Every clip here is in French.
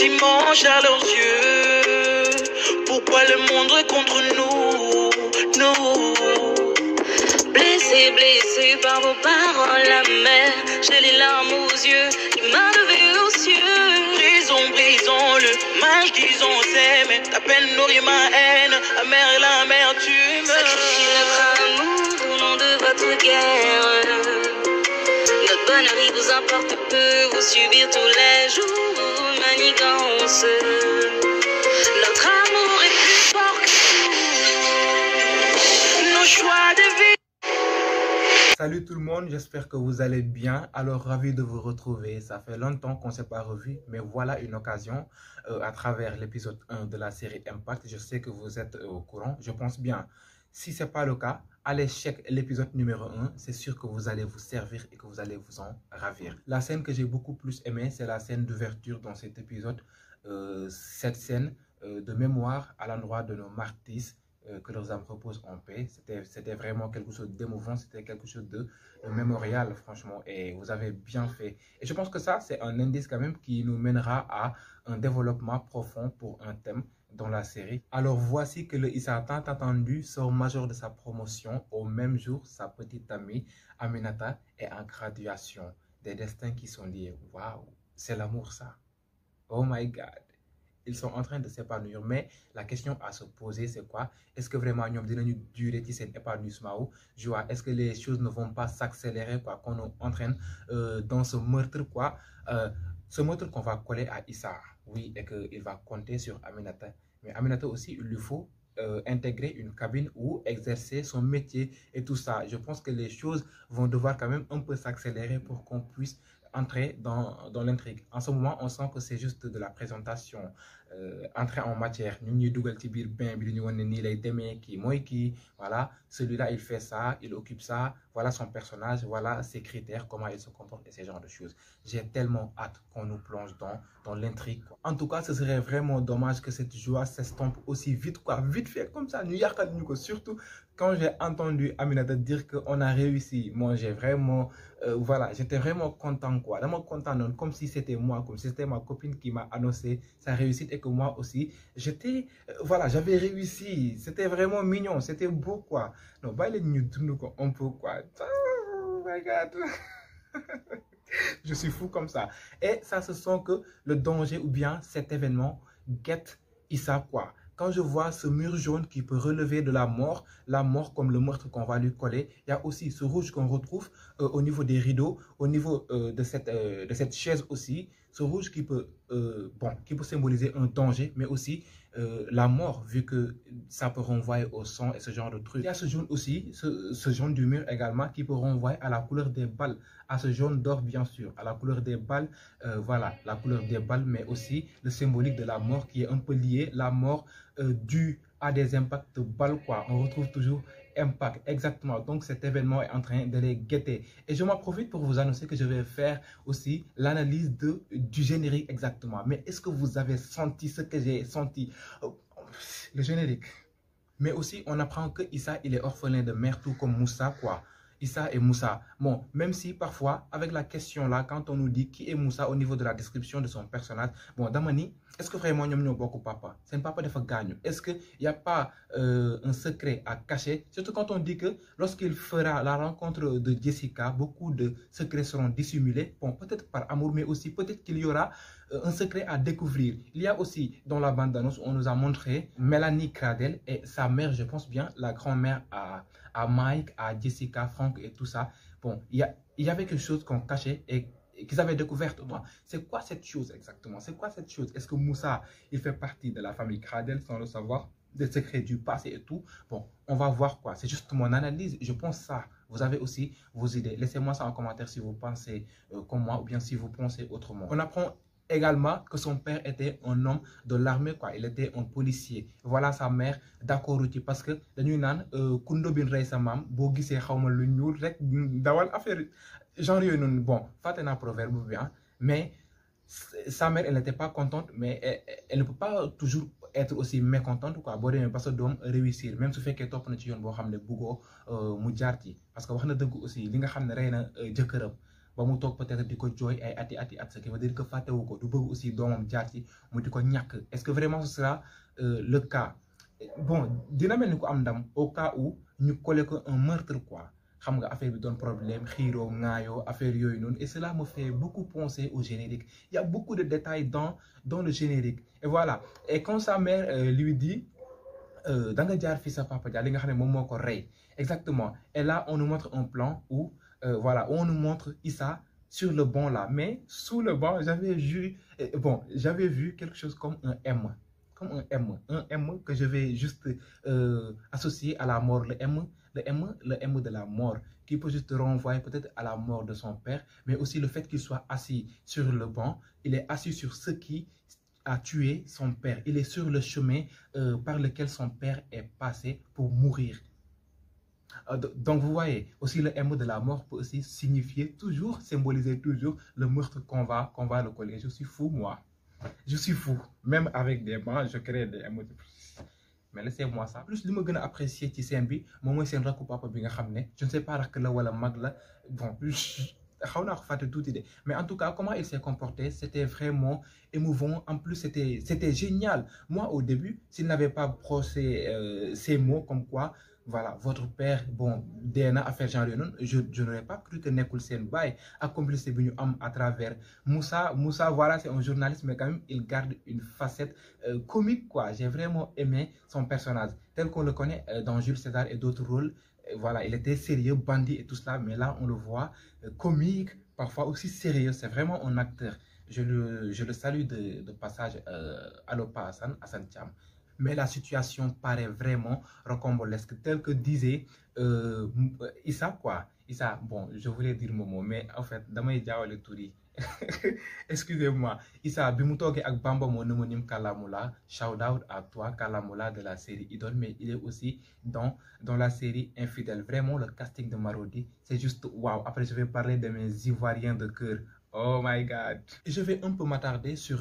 dimanche à leurs yeux. Pourquoi le monde est contre nous, Blessé, blessé par vos paroles amères, j'ai les larmes aux yeux, les mains levées aux cieux. Brisons le mal qu'ils ont aimé, ta peine nourrit ma haine, amère est l'amertume. Sacrifiez notre amour au nom de votre guerre. Notre bonheur il vous importe peu, vous subir tous les jours, manigance. Notre amour est plus fort que tout. Nos choix de vie. Salut tout le monde, j'espère que vous allez bien. Alors ravi de vous retrouver, ça fait longtemps qu'on ne s'est pas revu, mais voilà une occasion à travers l'épisode 1 de la série Impact. Je sais que vous êtes au courant, je pense bien. Si ce n'est pas le cas, allez check l'épisode numéro 1, c'est sûr que vous allez vous servir et que vous allez vous en ravir. La scène que j'ai beaucoup plus aimée, c'est la scène d'ouverture dans cet épisode. Cette scène de mémoire à l'endroit de nos martyrs, que leurs âmes reposent en paix. C'était vraiment quelque chose d'émouvant, c'était quelque chose de mémorial, franchement, et vous avez bien fait. Et je pense que ça, c'est un indice quand même qui nous mènera à un développement profond pour un thème dans la série. Alors voici que le Issa tant attendu sort major de sa promotion. Au même jour, sa petite amie Aminata est en graduation. Des destins qui sont liés. Waouh, c'est l'amour ça. Oh my God. Ils sont en train de s'épanouir, mais la question à se poser, c'est quoi? Est-ce que vraiment nous allons durer cet épanouissement? Est-ce que les choses ne vont pas s'accélérer, quoi, qu'on nous entraîne dans ce meurtre, quoi? Ce meurtre qu'on va coller à Issa, oui, et qu'il va compter sur Aminata. Mais Aminata aussi, il lui faut intégrer une cabine ou exercer son métier et tout ça. Je pense que les choses vont devoir quand même un peu s'accélérer pour qu'on puisse entrer dans l'intrigue. En ce moment, on sent que c'est juste de la présentation, entrer en matière. Nous dougal ci bir bain bi ñu wone ni lay démé ki moy ki, voilà, celui-là il fait ça, il occupe ça, voilà son personnage, voilà ses critères, comment il se comporte et ce genre de choses. J'ai tellement hâte qu'on nous plonge dans l'intrigue. En tout cas, ce serait vraiment dommage que cette joie s'estompe aussi vite, quoi, vite fait comme ça. Ñu yakal ñu ko, surtout quand j'ai entendu Aminata dire qu'on a réussi. Moi, j'ai vraiment, voilà, j'étais vraiment content, quoi. Vraiment content, non, comme si c'était moi, comme si c'était ma copine qui m'a annoncé sa réussite et que moi aussi, j'étais, voilà, j'avais réussi. C'était vraiment mignon, c'était beau, quoi. Non, bah, les nous un peu, quoi. Oh my God. Je suis fou comme ça. Et ça se sent que le danger ou bien cet événement guette Issa, quoi. Quand je vois ce mur jaune qui peut relever de la mort comme le meurtre qu'on va lui coller, il y a aussi ce rouge qu'on retrouve au niveau des rideaux, au niveau de cette chaise aussi, ce rouge qui peut symboliser un danger, mais aussi la mort, vu que ça peut renvoyer au sang et ce genre de trucs. Il y a ce jaune aussi, ce jaune du mur également, qui peut renvoyer à la couleur des balles, à ce jaune d'or bien sûr, à la couleur des balles, voilà, la couleur des balles, mais aussi le symbolique de la mort qui est un peu lié, la mort due à des impacts de balles, quoi. On retrouve toujours impact, exactement. Donc cet événement est en train de les guetter. Et je m'en profite pour vous annoncer que je vais faire aussi l'analyse du générique exactement. Mais est-ce que vous avez senti ce que j'ai senti? Le générique. Mais aussi, on apprend que Issa, il est orphelin de mère, tout comme Moussa, quoi. Issa et Moussa. Bon, même si parfois, avec la question là, quand on nous dit qui est Moussa au niveau de la description de son personnage, bon, Damani, est-ce que vraiment nous sommes beaucoup papa? C'est un papa de gagne. Est-ce qu'il n'y a pas un secret à cacher? Surtout quand on dit que lorsqu'il fera la rencontre de Jessica, beaucoup de secrets seront dissimulés. Bon, peut-être par amour, mais aussi peut-être qu'il y aura un secret à découvrir. Il y a aussi dans la bande-annonce, on nous a montré Mélanie Cradel et sa mère, je pense bien, la grand-mère à Mike, à Jessica, Franck et tout ça. Bon, il y avait quelque chose qu'on cachait et qu'ils avaient découvert. C'est quoi cette chose exactement? C'est quoi cette chose? Est-ce que Moussa, il fait partie de la famille Cradel sans le savoir? Des secrets du passé et tout. Bon, on va voir quoi. C'est juste mon analyse. Je pense ça. Vous avez aussi vos idées. Laissez-moi ça en commentaire si vous pensez comme moi ou bien si vous pensez autrement. On apprend également que son père était un homme de l'armée, quoi. Il était un policier. Voilà sa mère d'accord parce que dañuy naan kundo bin rey sa mam bo gisee xawma lu ñuul rek dawal affaire genre yooyu noonu. Bon, fàtte naa proverbe bien, mais sa mère, elle n'était pas contente, mais elle ne peut pas toujours être aussi mécontente, quoi. Boo demee parce que doom réussir même su fekkee topp na ci yoon boo xam ne bëggoo mu jaar ci parce que wax na dëgg aussi li nga xam ne rey na jëkkëram ba mu toog peut-être di ko jooy ay ati at ce qui veut dire que fàttewu ko du bëgg aussi doomam jaar ci mu di ko ñàkk. Est-ce que vraiment ce sera le cas? Bon dina mel ni ko am ndam au cas où ñu collé ko un meurtre quoi. Xam nga affaire bi doon problème xiiroo ŋaayoo affaire yooyu noonu et cela me fait beaucoup penser au générique. Il y a beaucoup de détails dans le générique et voilà. Et quand sa mère lui dit da nga jaar fi sa papa jaar li nga xam ne moom moo ko rey exactement, et là on nous montre un plan où voilà, on nous montre Issa sur le banc là, mais sous le banc j'avais vu quelque chose comme un M, un M que je vais juste associer à la mort, le M de la mort, qui peut juste renvoyer peut-être à la mort de son père, mais aussi le fait qu'il soit assis sur le banc, il est assis sur ce qui a tué son père, il est sur le chemin par lequel son père est passé pour mourir. Donc vous voyez, aussi le M de la mort peut aussi signifier toujours, symboliser toujours le meurtre qu'on va le coller. Je suis fou moi, je suis fou, même avec des bancs je crée des M. Mais laissez-moi ça. Plus li ma gën a apprécier ci scène bi moom mooy seen rakku papa bi nga xam ne je ne sais pas rakk la wala mag la, bon xaw naa ko fàtte tuuti de, mais en tout cas comment il s'est comporté c'était vraiment émouvant. En plus c'était génial. Moi au début s'il n'avait pas brossé ces mots comme quoi voilà votre père bon dee na affaire genre yooyu noonu, je n'aurais pas cru que nekkul seen baay ak complice bi ñu am à travers Moussa voilà, c'est un journaliste mais quand même il garde une facette comique quoi. J'ai vraiment aimé son personnage tel qu'on le connaît dans Jules César et d'autres rôles. Voilà, il était sérieux, bandit et tout cela, mais là on le voit comique, parfois aussi sérieux. C'est vraiment un acteur. Je le salue de passage. Alopa Hassan Thiam. Mais la situation paraît vraiment rocambolesque, tel que disait Issa quoi. Issa, bon, je voulais dire Momo, mais en fait, damay jaawale tur yi. Excusez-moi. Issa bi mu toogee ak Bamba mon homonyme Kalamoula, shout out à toi Kalamoula de la série Idole, mais il est aussi dans la série Infidèle. Vraiment le casting de Marodi, c'est juste waouh. Après je vais parler de mes Ivoiriens de cœur. Oh my god. Je vais un peu m'attarder sur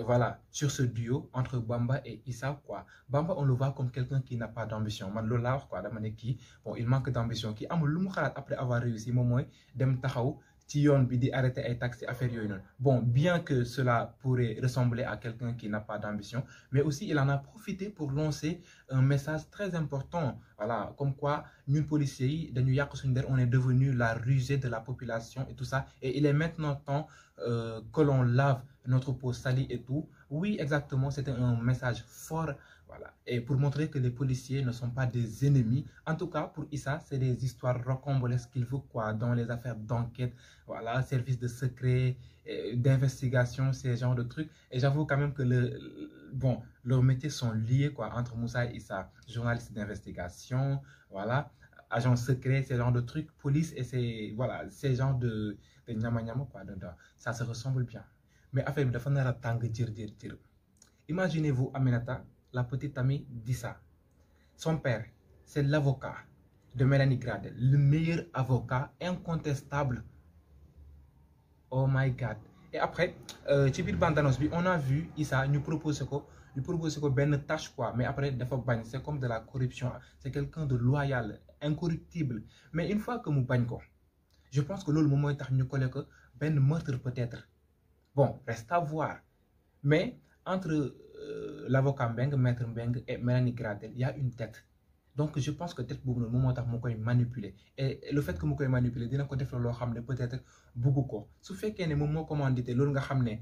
voilà, sur ce duo entre Bamba et Issa quoi. Bamba on le voit comme quelqu'un qui n'a pas d'ambition. Man loolu laa wax quoi, dama ne kii bon il manque d'ambition, kii amul lu mu xalaat après avoir réussi moom mooy dem taxaw ci yoon bi di arrêter ay taxi affaire yooyu noonu. Bon bien que cela pourrait ressembler à quelqu'un qui n'a pas d'ambition, mais aussi il en a profité pour lancer un message très important. Voilà, comme quoi ñun policiers yi dañu yàq suñu der, on est devenu la rusée de la population et tout ça, et il est maintenant temps que l'on lave notre peau salie et tout. Oui exactement, c'était un message fort. Voilà. Et pour montrer que les policiers ne sont pas des ennemis. En tout cas, pour Issa, c'est des histoires rocambolesques qu'il faut quoi, dans les affaires d'enquête, voilà, service de secret, d'investigation, ces genres de trucs. Et j'avoue quand même que leurs métiers sont liés quoi, entre Moussa et Issa, journaliste d'investigation, voilà, agent secret, ces genres de trucs, police et ces genres de nyama quoi, ça se ressemble bien. Mais affaire bi dafa nar a tàng jër. Imaginez-vous Aminata, la petite amie d'Issa. Son père, c'est l'avocat de Mélanie Gradel, le meilleur avocat incontestable. Oh my god. Et après, ci biir bande-annonce bi, on a vu Issa ñu proposer ko benn tâche quoi, mais après dafa bañ. C'est comme de la corruption. C'est quelqu'un de loyal, incorruptible. Mais une fois que mu bañ ko, je pense que loolu moom mooy tax ñu collé ko benn meurtre peut-être. Bon, reste à voir. Mais entre l'avocat Mbeng, maître Mbeng et Mélanie Gradel, il y a une tête. Donc je pense que tête boobu noonu moom moo tax mu koy manipuler. Et le fait que mu koy manipuler dina ko def loo xam ne peut-être bugg ko. Su fekkee ne moom moo commandité loolu nga xam ne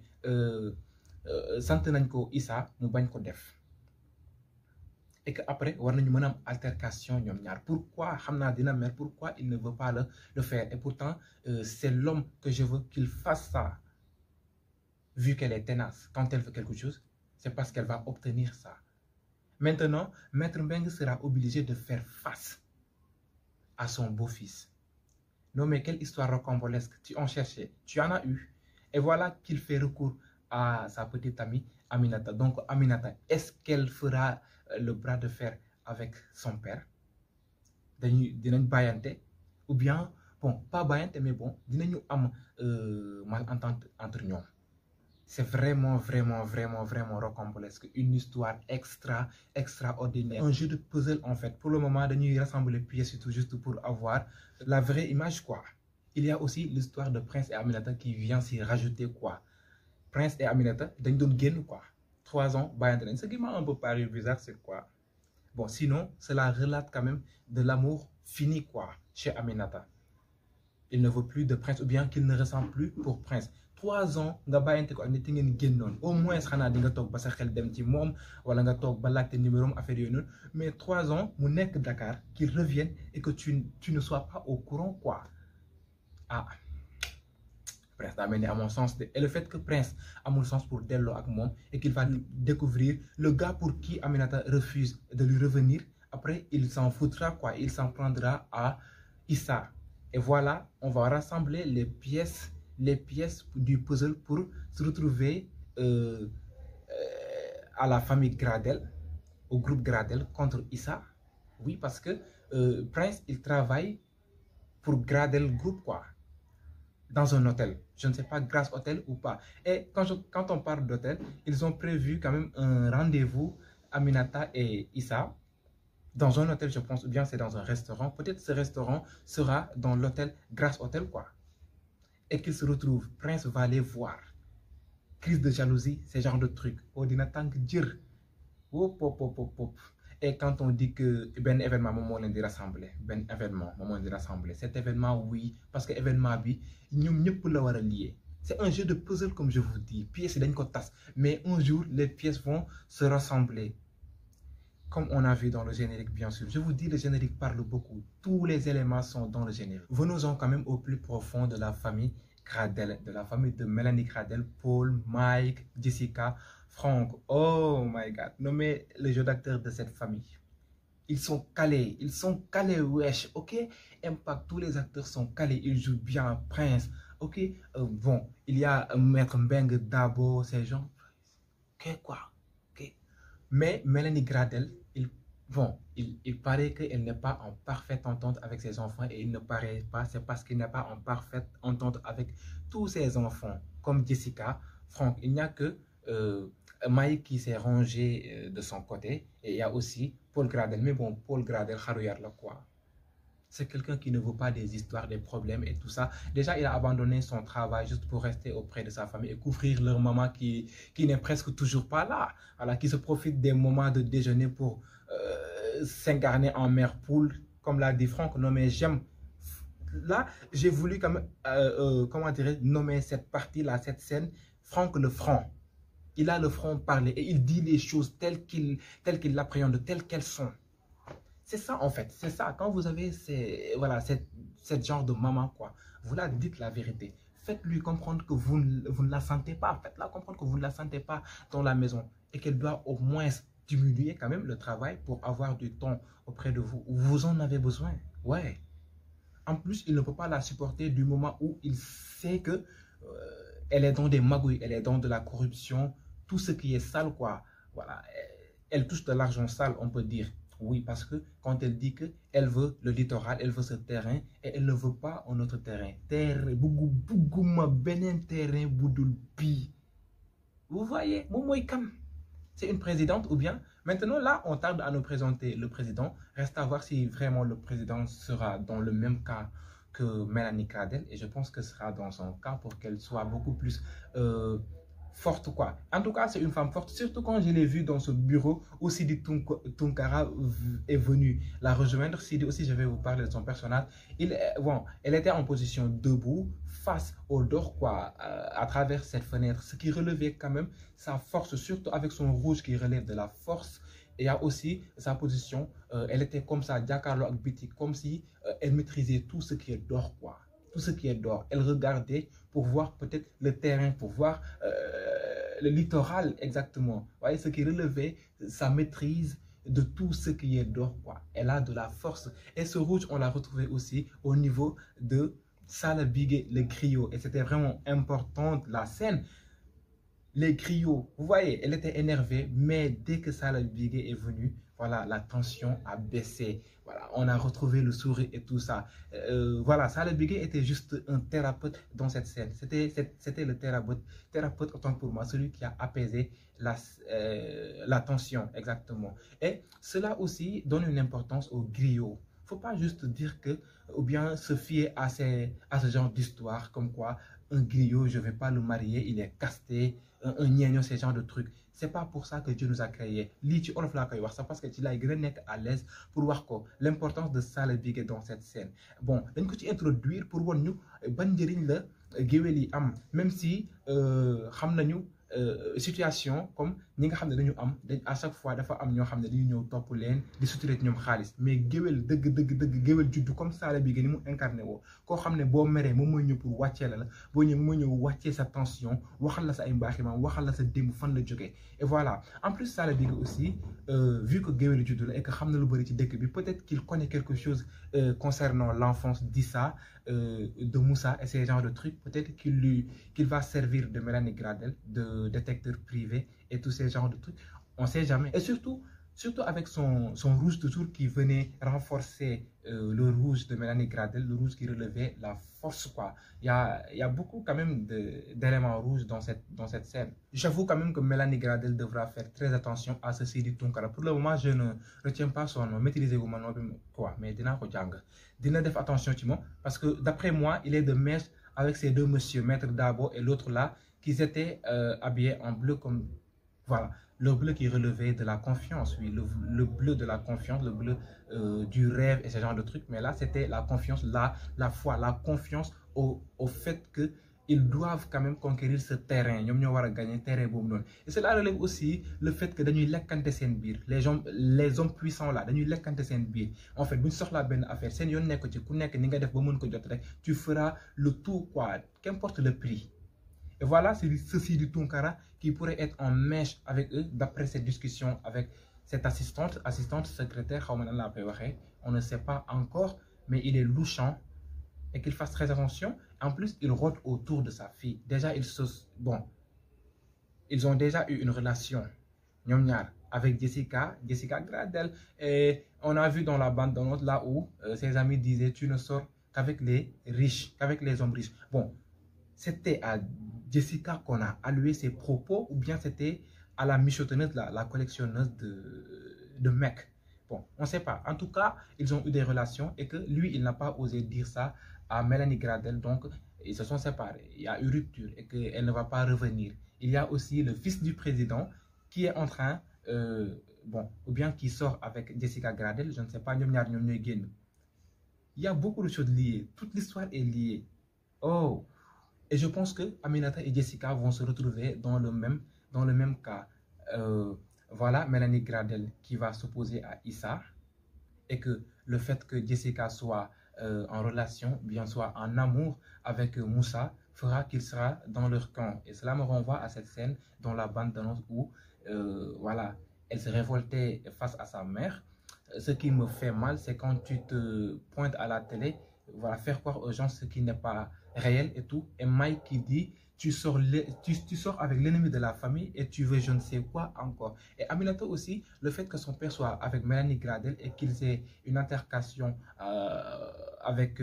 sant nañ ko Issa mu bañ ko def. Et que après war nañu mën a am altercation ñoom ñaar. Pourquoi xam naa dina mer, pourquoi il ne veut pas le faire. Et pourtant c'est l'homme que je veux qu'il fasse ça. Vu qu'elle est tenace, quand elle veut quelque chose, c'est parce qu'elle va obtenir ça. Maintenant, Maître Mbeng sera obligé de faire face à son beau-fils. Non mais quelle histoire rocambolesque, tu en cherchais, tu en as eu. Et voilà qu'il fait recours à sa petite amie Aminata. Donc Aminata, est-ce qu'elle fera le bras de fer avec son père? Dinañ bàyyante, ou bien, bon, pas bàyyante, mais bon, dinañu am malentente entre ñoom. C'est vraiment rocambolesque. Une histoire extraordinaire. Un jeu de puzzle en fait. Pour le moment, dañuy rassembler pièces et tout juste pour avoir la vraie image quoi. il y a aussi l'histoire de Prince et Aminata qui vient s'y rajouter quoi. Prince et Aminata, dañ doon génn quoi. 3 ans, ce qui m'a un peu paru bizarre, c'est quoi? Bon, sinon, cela relate quand même de l'amour fini quoi, chez Aminata. Il ne veut plus de Prince ou bien qu'il ne ressent plus pour Prince. 3 ans, nga bayante ko ak nit ngeen génnoon au moins xanaa di nga toog ba sa xel dem ci moom wala nga toog ba laajte numéro affaire yooyu noonu mais 3 ans mu nekk Dakar qu'il revienne et que tu ne sois pas au courant quoi. Ah, Prince daa mel ni amoo sens de et le fait que Prince amul sens pour delloo ak moom et qu'il va découvrir le gars pour qui Aminata refuse de lui revenir, après il s'en foutra quoi, il s'en prendra à Issa. Et voilà, on va rassembler les pièces du puzzle pour se retrouver à la famille Gradel, au groupe Gradel contre Issa. Oui, parce que Prince, il travaille pour Gradel Group, quoi, dans un hôtel. Je ne sais pas, Grace Hôtel ou pas. Et quand on parle d'hôtel, ils ont prévu quand même un rendez-vous, Aminata et Issa, dans un hôtel, je pense, ou bien c'est dans un restaurant. Peut-être ce restaurant sera dans l'hôtel Grace Hôtel, quoi. Et qu'ils se retrouvent. Prince va les voir. Crise de jalousie, ce genre de trucs. Oh, dire. Et quand on dit que ben événement, moment on dit rassembler, ben événement, moment on dit rassembler. Cet événement, oui, parce que événement, oui, nous pouvons l'avoir lié. C'est un jeu de puzzle, comme je vous dis. Pièces et tasse. Mais un jour, les pièces vont se rassembler. Comme on a vu dans le générique, bien sûr. Je vous dis, le générique parle beaucoup. Tous les éléments sont dans le générique. Venons-en quand même au plus profond de la famille Gradel, de la famille de Mélanie Gradel, Paul, Mike, Jessica, Franck. Oh my God, nommez le jeu d'acteur de cette famille. Ils sont calés, wesh, ok? Impact, tous les acteurs sont calés, ils jouent bien, Prince, ok? Bon, il y a Maître Mbeng, Dabo, ces gens. Ok, quoi? Ok. Mais Mélanie Gradel, il paraît qu'elle n'est pas en parfaite entente avec ses enfants et il ne paraît pas, c'est parce qu'il n'est pas en parfaite entente avec tous ses enfants, comme Jessica, Franck. Il n'y a que Mike qui s'est rangé de son côté et il y a aussi Paul Gradel. Mais bon, Paul Gradel, quoi. C'est quelqu'un qui ne veut pas des histoires, des problèmes et tout ça. Déjà, il a abandonné son travail juste pour rester auprès de sa famille et couvrir leur maman qui n'est presque toujours pas là. Voilà, qui se profite des moments de déjeuner pour s'incarner en mère poule, comme l'a dit Franck. Non, mais j'aime. Là, j'ai voulu quand même, comment dirais-je, nommer cette partie-là, cette scène, Franck le franc. Il a le front parlé et il dit les choses telles qu'il l'appréhende, telles qu'elles sont. C'est ça en fait, c'est ça. Quand vous avez cette genre de maman, quoi, vous la dites la vérité. Faites-lui comprendre que vous ne la sentez pas. Faites-la comprendre que vous ne la sentez pas dans la maison et qu'elle doit au moins diminuer quand même le travail pour avoir du temps auprès de vous. Vous en avez besoin. Ouais. En plus, il ne peut pas la supporter du moment où il sait que elle est dans des magouilles, elle est dans de la corruption, tout ce qui est sale, quoi. Voilà. Elle touche de l'argent sale, on peut dire. Oui, parce que quand elle dit qu'elle veut le littoral, elle veut ce terrain et elle ne veut pas un autre terrain. Terrain, terrain, vous voyez, c'est une présidente ou bien. Maintenant, là, on tarde à nous présenter le président. Reste à voir si vraiment le président sera dans le même cas que Mélanie Gradel. Et je pense que ce sera dans son cas pour qu'elle soit beaucoup plus forte, quoi. En tout cas, c'est une femme forte, surtout quand je l'ai vue dans ce bureau où Sidi Tunkara est venu la rejoindre. Sidi aussi, je vais vous parler de son personnage. Elle était en position debout, face au dehors, quoi, à travers cette fenêtre, ce qui relevait quand même sa force, surtout avec son rouge qui relève de la force. Et il y a aussi sa position, elle était comme ça, Diakarlo Akbiti, comme si elle maîtrisait tout ce qui est dehors, quoi. Tout ce qui est dehors. Elle regardait pour voir peut-être le terrain, pour voir le littoral exactement. Vous voyez, ce qui relevait sa maîtrise de tout ce qui est dehors, quoi. Elle a de la force. Et ce rouge, on l'a retrouvé aussi au niveau de Sala Bigué, le griot. Et c'était vraiment important, la scène. Les griots, vous voyez, elle était énervée, mais dès que Sala Bigué est venu, voilà, la tension a baissé. Voilà, on a retrouvé le sourire et tout ça. Voilà, Sala Bigué était juste un thérapeute dans cette scène. C'était le thérapeute autant pour moi, celui qui a apaisé la tension, exactement. Et cela aussi donne une importance aux griots. faut pas juste dire que, ou bien se fier à ce genre d'histoire, comme quoi un griot, je vais pas le marier, il est casté, un niaignot, ce genre de trucs. C'est pas pour ça que Dieu nous a créés. Li ci olof la koy wax, c'est parce que tu l'as gën a nekk à l'aise pour wax ko l'importance de Salla Bigué dans cette scène. Bon, dañ ko ci introduire pour won ñu ban njëriñ la géwél yi am, même si xam nañu situation comme ñi nga xam ne dañu am à chaque fois dafa am ñoo xam ne dañuy ñëw topp leen di suturé ci ñoom xaalis, mais géwél dëgg géwél juddu comme Salla Bigué ni mu incarné woo koo xam ne boo meree moom mooy ñëw pour wàccee la boo ñëw moom mooy ñëw wàccee sa tension, waxal la sa ay mbaaxi maam, waxal la sa démb fan la jógee. Et voilà, en plus Salla Bigué aussi vu que géwél juddu la et que xam na lu bëri ci dëkk bi, peut-être qu'il connaît quelque chose concernant l'enfance d'Issa, de Moussa et ces genres de trucs. Peut-être qu'il va servir de Mélanie Gradel, de détecteur privé et tous ces genres de trucs. On ne sait jamais. Et surtout avec son rouge toujours qui venait renforcer le rouge de Mélanie Gradel, le rouge qui relevait la force, quoi. Il y a beaucoup quand même d'éléments rouges dans cette scène. J'avoue quand même que Mélanie Gradel devra faire très attention à ce Sidi Tounkara. Pour le moment, je ne retiens pas son nom. Maîtrisez-vous mon nom, quoi. Mais dina def attention, parce que d'après moi, il est de mèche avec ces deux messieurs, Maître Dabo et l'autre là, qui étaient habillés en bleu comme... Voilà, le bleu qui relevait de la confiance, oui, le bleu de la confiance, le bleu du rêve et ce genre de trucs. Mais là, c'était la confiance, la foi, la confiance au fait qu'ils doivent quand même conquérir ce terrain. Ils doivent gagner le terrain. Et cela relève aussi le fait que les hommes puissants là, en fait, si tu la bonne affaire, tu feras le tout, quoi, qu'importe le prix. Et voilà, c'est ceci du Tounkara qui pourrait être en mèche avec eux d'après cette discussion avec cette assistante secrétaire, on ne sait pas encore, mais il est louchant et qu'il fasse très attention. En plus, il rôde autour de sa fille. Déjà, ils ont déjà eu une relation avec Jessica Gradel. Et on a vu dans la bande d'annonce là où ses amis disaient tu ne sors qu'avec les riches, qu'avec les hommes riches. Bon, c'était à Jessica qu'on a alloué ses propos ou bien c'était à la michotonneuse, la collectionneuse de mecs. Bon, on ne sait pas. En tout cas, ils ont eu des relations et que lui, il n'a pas osé dire ça à Mélanie Gradel. Donc, ils se sont séparés. Il y a eu rupture et qu'elle ne va pas revenir. Il y a aussi le fils du président qui est en train, ou bien qui sort avec Jessica Gradel. Je ne sais pas. Il y a beaucoup de choses liées. Toute l'histoire est liée. Oh! Et je pense que Aminata et Jessica vont se retrouver dans le même cas. Voilà, Mélanie Gradel qui va s'opposer à Issa et que le fait que Jessica soit en relation, bien soit en amour avec Moussa, fera qu'il sera dans leur camp. Et cela me renvoie à cette scène dans la bande d'annonce où, voilà, elle se révoltait face à sa mère. Ce qui me fait mal, c'est quand tu te pointes à la télé, voilà, faire croire aux gens ce qui n'est pas réel et tout. Et Mike qui dit, tu sors avec l'ennemi de la famille et tu veux je ne sais quoi encore. Et Aminata aussi, le fait que son père soit avec Mélanie Gradel et qu'ils aient une altercation avec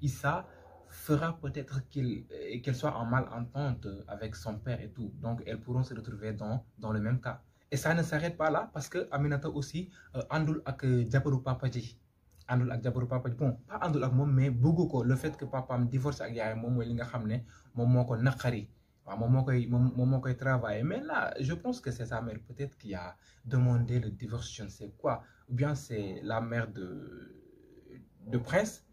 Issa, fera peut-être qu'elle soit en malentente avec son père et tout. Donc elles pourront se retrouver dans le même cas. Et ça ne s'arrête pas là parce que Aminata aussi andul ak jabaru papa ji. Andul ak jabaru papa ji. Bon, pas andul ak mom mais bëggu ko le fait que papa am divorce ak yaay mom moy li nga xamné mom moko nakari. Mom mokoy travailler. Mais là, je pense que c'est sa mère peut-être qui a demandé le divorce, je ne sais quoi. Ou bien c'est la mère de Prince.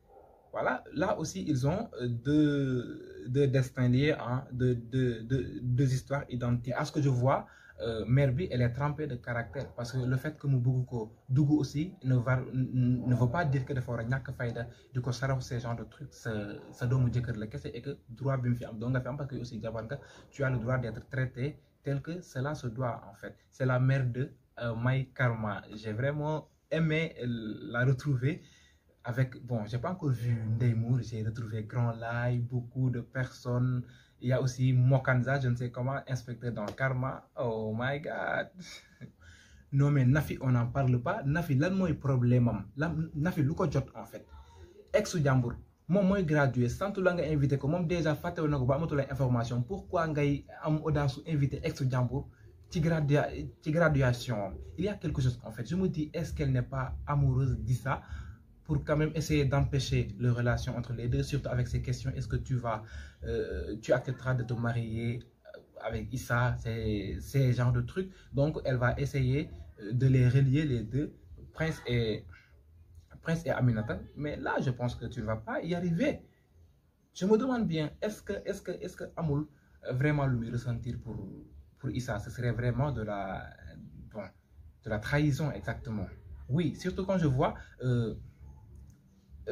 Voilà, là aussi ils ont deux destins liés, hein, deux histoires identiques. À ce que je vois, mère bi, elle est trempée de caractère parce que le fait que Moubouko Dougou aussi ne veut pas dire que de faire ñak fayda diko saraw ces genres de trucs ça doit me dire que le kessé et que droit bi fi am do nga fi am parce que aussi jabar nga tu as le droit d'être traité tel que cela se doit en fait. C'est la mère de My Karma. J'ai vraiment aimé la retrouver avec, bon, j'ai pas encore vu Ndeymour, j'ai retrouvé Grand Laye, beaucoup de personnes. Il y a aussi Mokanza, je ne sais comment, inspecteur dans Karma. Oh my God. Non mais Nafi, on n'en parle pas. Nafi, là, moi, problème. Nafi, lu ko jot en fait. Ex Jambour, moi, gradué, sans tout le monde invité, comme déjà fait, on a pas l'information. Pourquoi ngay am audace inviter ex Jambour? Graduation. Il y a quelque chose en fait. Je me dis, est-ce qu'elle n'est pas amoureuse d'Issa? pour quand même essayer d'empêcher la relation entre les deux, surtout avec ces questions. Est-ce que tu accepteras de te marier avec Issa, ces genres de trucs. Donc, elle va essayer de les relier les deux, Prince et Aminata. Mais là, je pense que tu ne vas pas y arriver. Je me demande bien, est-ce que Amoul vraiment lui ressentir pour Issa? Ce serait vraiment de la trahison, exactement. Oui, surtout quand je vois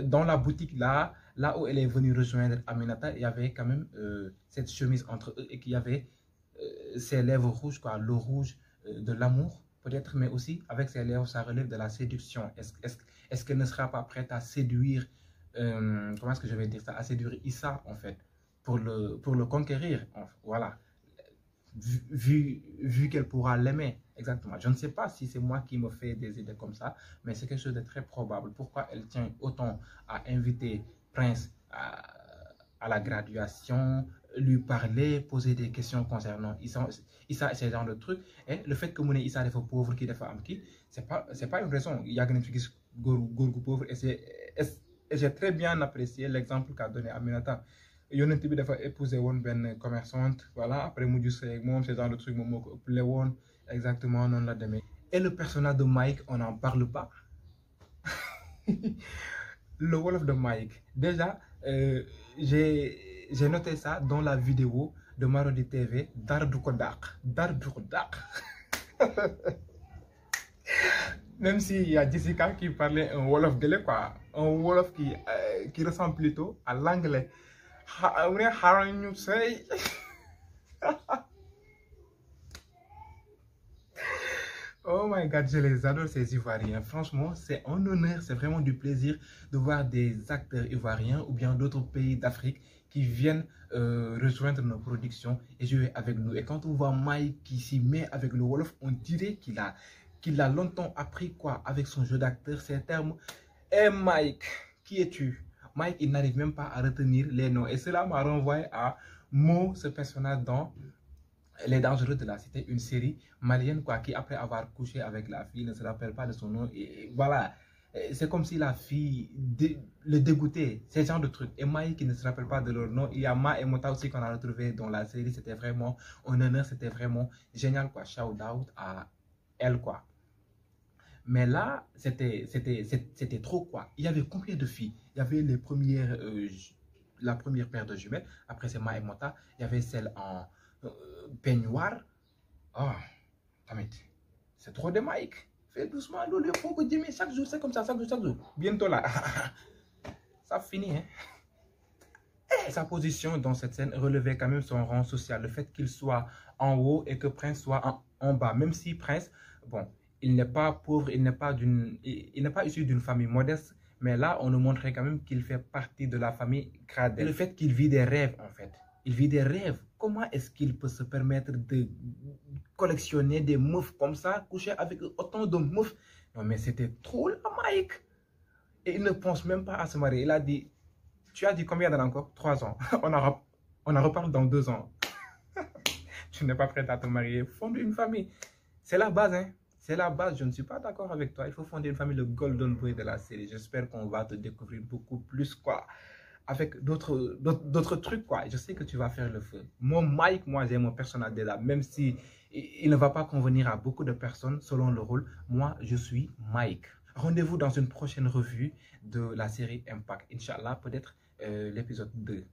dans la boutique là où elle est venue rejoindre Aminata, il y avait quand même cette chemise entre eux et qu'il y avait ses lèvres rouges, quoi, l'eau rouge de l'amour, peut-être, mais aussi avec ses lèvres, ça relève de la séduction. Est-ce qu'elle ne sera pas prête à séduire, comment est-ce que je vais dire ça, à séduire Issa, en fait, pour le conquérir, voilà, vu qu'elle pourra l'aimer, exactement. Je ne sais pas si c'est moi qui me fais des idées comme ça, mais c'est quelque chose de très probable. Pourquoi elle tient autant à inviter Prince à la graduation, lui parler, poser des questions concernant Issa, ce genre de trucs. Et le fait que mon Issa est pauvre, qui est femme qui, c'est pas une raison. Il y a une fille qui est pauvre et j'ai très bien apprécié l'exemple qu'a donné Aminata. Yonent bi dafa épousé une commerçante, voilà, après mu jur ak moom, ce genre de truc moom moo ko ëppale woon, exactement non la demee. Et le personnage de Mike, on n'en parle pas. Le Wolof de Mike, déjà j'ai noté ça dans la vidéo de Marodi TV, Dardu ko dàq. Même s'il y a Jessica qui parlait un Wolof de quoi, un Wolof qui ressemble plutôt à l'anglais. Oh my God, je les adore ces Ivoiriens. Franchement, c'est un honneur, c'est vraiment du plaisir de voir des acteurs ivoiriens ou bien d'autres pays d'Afrique qui viennent rejoindre nos productions et jouer avec nous. Et quand on voit Mike qui s'y met avec le Wolof, on dirait qu'il a longtemps appris quoi avec son jeu d'acteur, ces termes. Et Mike, qui es-tu? Mike, il n'arrive même pas à retenir les noms. Et cela m'a renvoyé à Mo, ce personnage dans Les Dangereux de la Cité, une série malienne quoi, qui, après avoir couché avec la fille, ne se rappelle pas de son nom. Et voilà, c'est comme si la fille le dégoûtait, ce genre de trucs. Et Mike qui ne se rappelle pas de leur nom. Il y a Ma et Mota aussi qu'on a retrouvé dans la série. C'était vraiment un honneur, c'était vraiment génial, quoi. Shout out à elle, quoi. Mais là, c'était trop, quoi. Il y avait combien de filles? Il y avait la première paire de jumelles. Après, c'est Ma et Mota. Il y avait celle en peignoir. Oh, tamit. C'est trop de Mike. Fais doucement, il faut que Jimmy, chaque jour, c'est comme ça, chaque jour. Bientôt là. Ça finit, hein. Et sa position dans cette scène relevait quand même son rang social. Le fait qu'il soit en haut et que Prince soit en bas. Même si Prince, bon, il n'est pas pauvre, il n'est pas issu d'une famille modeste, mais là, on nous montrait quand même qu'il fait partie de la famille Gradel. Le fait qu'il vit des rêves, en fait. Il vit des rêves. Comment est-ce qu'il peut se permettre de collectionner des meufs comme ça, coucher avec autant de meufs? Non, mais c'était trop là, Mike. Et il ne pense même pas à se marier. Il a dit, tu as dit combien d'années encore? 3 ans. On en reparle dans 2 ans. Tu n'es pas prêt à te marier. Fonde une famille. C'est la base, hein. C'est la base, je ne suis pas d'accord avec toi. Il faut fonder une famille, le Golden Boy de la série. J'espère qu'on va te découvrir beaucoup plus, quoi. Avec d'autres trucs, quoi. Je sais que tu vas faire le feu. Mon Mike, moi, j'ai mon personnage déjà. Même si il ne va pas convenir à beaucoup de personnes selon le rôle, moi, je suis Mike. Rendez-vous dans une prochaine revue de la série Impact. Inch'Allah, peut-être l'épisode 2.